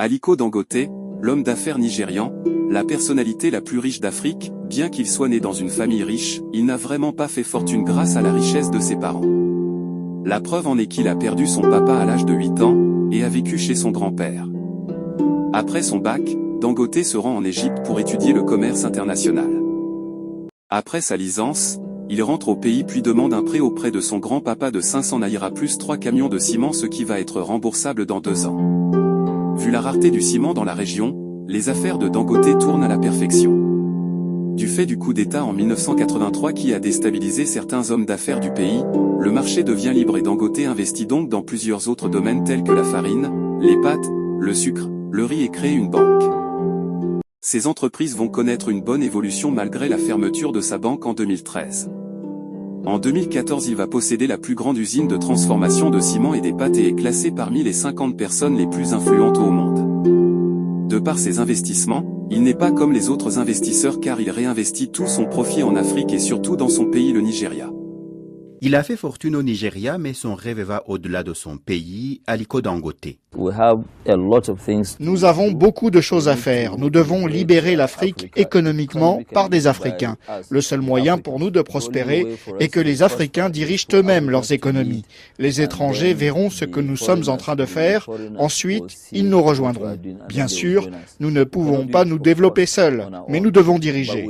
Aliko Dangote, l'homme d'affaires nigérian, la personnalité la plus riche d'Afrique, bien qu'il soit né dans une famille riche, il n'a vraiment pas fait fortune grâce à la richesse de ses parents. La preuve en est qu'il a perdu son papa à l'âge de 8 ans, et a vécu chez son grand-père. Après son bac, Dangote se rend en Égypte pour étudier le commerce international. Après sa licence, il rentre au pays puis demande un prêt auprès de son grand-papa de 500 naira plus 3 camions de ciment, ce qui va être remboursable dans 2 ans. Vu la rareté du ciment dans la région, les affaires de Dangote tournent à la perfection. Du fait du coup d'État en 1983 qui a déstabilisé certains hommes d'affaires du pays, le marché devient libre et Dangote investit donc dans plusieurs autres domaines tels que la farine, les pâtes, le sucre, le riz et crée une banque. Ces entreprises vont connaître une bonne évolution malgré la fermeture de sa banque en 2013. En 2014, il va posséder la plus grande usine de transformation de ciment et des pâtes et est classé parmi les 50 personnes les plus influentes au monde. De par ses investissements, il n'est pas comme les autres investisseurs car il réinvestit tout son profit en Afrique et surtout dans son pays, le Nigeria. Il a fait fortune au Nigeria, mais son rêve va au-delà de son pays, Aliko Dangote. Nous avons beaucoup de choses à faire. Nous devons libérer l'Afrique économiquement par des Africains. Le seul moyen pour nous de prospérer est que les Africains dirigent eux-mêmes leurs économies. Les étrangers verront ce que nous sommes en train de faire. Ensuite, ils nous rejoindront. Bien sûr, nous ne pouvons pas nous développer seuls, mais nous devons diriger.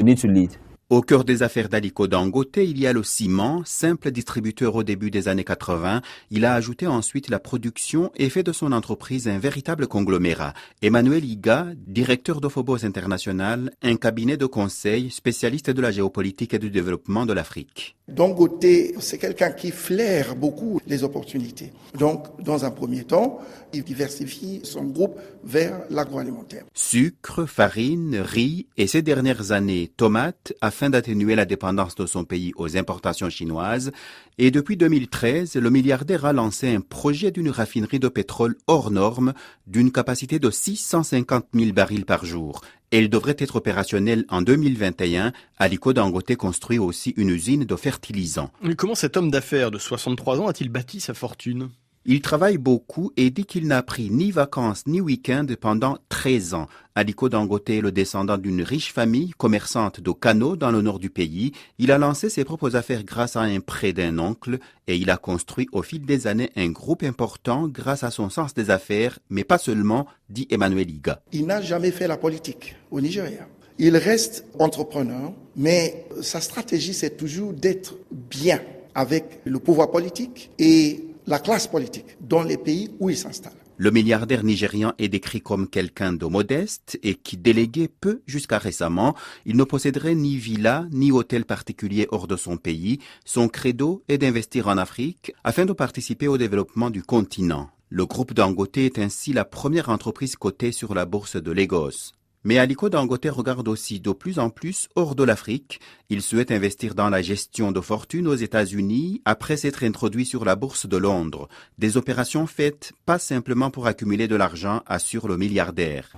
Au cœur des affaires d'Aliko Dangote, il y a le ciment, simple distributeur au début des années 80. Il a ajouté ensuite la production et fait de son entreprise un véritable conglomérat. Emmanuel Iga, directeur d'Ophobos International, un cabinet de conseil spécialiste de la géopolitique et du développement de l'Afrique. Dangote, c'est quelqu'un qui flaire beaucoup les opportunités. Donc, dans un premier temps, il diversifie son groupe vers l'agroalimentaire. Sucre, farine, riz et ces dernières années, tomates, afin d'atténuer la dépendance de son pays aux importations chinoises. Et depuis 2013, le milliardaire a lancé un projet d'une raffinerie de pétrole hors norme d'une capacité de 650 000 barils par jour. Elle devrait être opérationnelle en 2021. Aliko Dangote construit aussi une usine de fertilisants. Comment cet homme d'affaires de 63 ans a-t-il bâti sa fortune ? Il travaille beaucoup et dit qu'il n'a pris ni vacances ni week-end pendant 13 ans. Aliko Dangote est le descendant d'une riche famille commerçante de canaux dans le nord du pays. Il a lancé ses propres affaires grâce à un prêt d'un oncle et il a construit au fil des années un groupe important grâce à son sens des affaires, mais pas seulement, dit Emmanuel Iga. Il n'a jamais fait la politique au Nigeria. Il reste entrepreneur, mais sa stratégie, c'est toujours d'être bien avec le pouvoir politique et la classe politique dans les pays où il s'installe. Le milliardaire nigérian est décrit comme quelqu'un de modeste et qui déléguait peu jusqu'à récemment. Il ne posséderait ni villa ni hôtel particulier hors de son pays. Son credo est d'investir en Afrique afin de participer au développement du continent. Le groupe Dangote est ainsi la première entreprise cotée sur la bourse de Lagos. Mais Aliko Dangote regarde aussi de plus en plus hors de l'Afrique. Il souhaite investir dans la gestion de fortune aux États-Unis après s'être introduit sur la bourse de Londres. Des opérations faites pas simplement pour accumuler de l'argent, assure le milliardaire.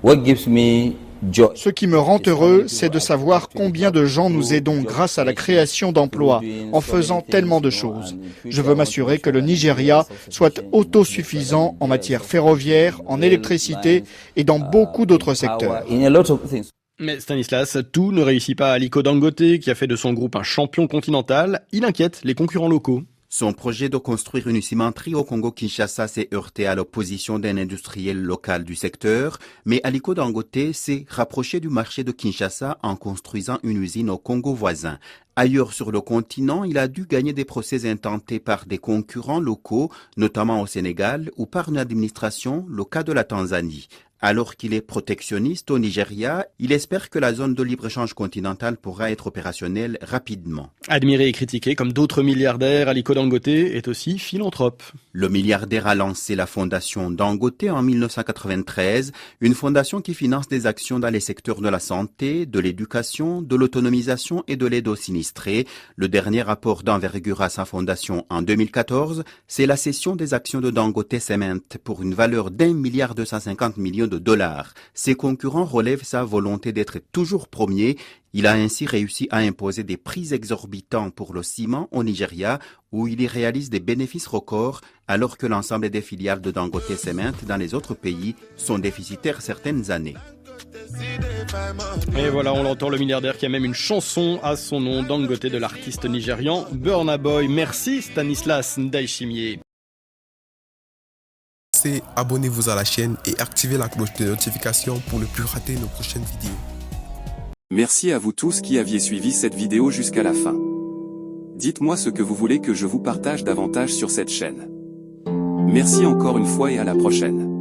Ce qui me rend heureux, c'est de savoir combien de gens nous aidons grâce à la création d'emplois en faisant tellement de choses. Je veux m'assurer que le Nigeria soit autosuffisant en matière ferroviaire, en électricité et dans beaucoup d'autres secteurs. Mais Stanislas, tout ne réussit pas à Aliko Dangote, qui a fait de son groupe un champion continental. Il inquiète les concurrents locaux. Son projet de construire une cimenterie au Congo-Kinshasa s'est heurté à l'opposition d'un industriel local du secteur, mais Aliko Dangote s'est rapproché du marché de Kinshasa en construisant une usine au Congo voisin. Ailleurs sur le continent, il a dû gagner des procès intentés par des concurrents locaux, notamment au Sénégal, ou par une administration, le cas de la Tanzanie. Alors qu'il est protectionniste au Nigeria, il espère que la zone de libre-échange continentale pourra être opérationnelle rapidement. Admiré et critiqué comme d'autres milliardaires, Aliko Dangote est aussi philanthrope. Le milliardaire a lancé la fondation Dangote en 1993, une fondation qui finance des actions dans les secteurs de la santé, de l'éducation, de l'autonomisation et de l'aide aux sinistrés. Le dernier rapport d'envergure à sa fondation en 2014, c'est la cession des actions de Dangote Cement pour une valeur d'1,250 milliard de dollars. Ses concurrents relèvent sa volonté d'être toujours premier. Il a ainsi réussi à imposer des prix exorbitants pour le ciment au Nigeria, où il y réalise des bénéfices records, alors que l'ensemble des filiales de Dangote Cement dans les autres pays sont déficitaires certaines années. Et voilà, on l'entend, le milliardaire qui a même une chanson à son nom, Dangote, de l'artiste nigérian Burna Boy. Merci Stanislas Ndayishimiye. Abonnez-vous à la chaîne et activez la cloche de notification pour ne plus rater nos prochaines vidéos. Merci à vous tous qui aviez suivi cette vidéo jusqu'à la fin. Dites-moi ce que vous voulez que je vous partage davantage sur cette chaîne. Merci encore une fois et à la prochaine.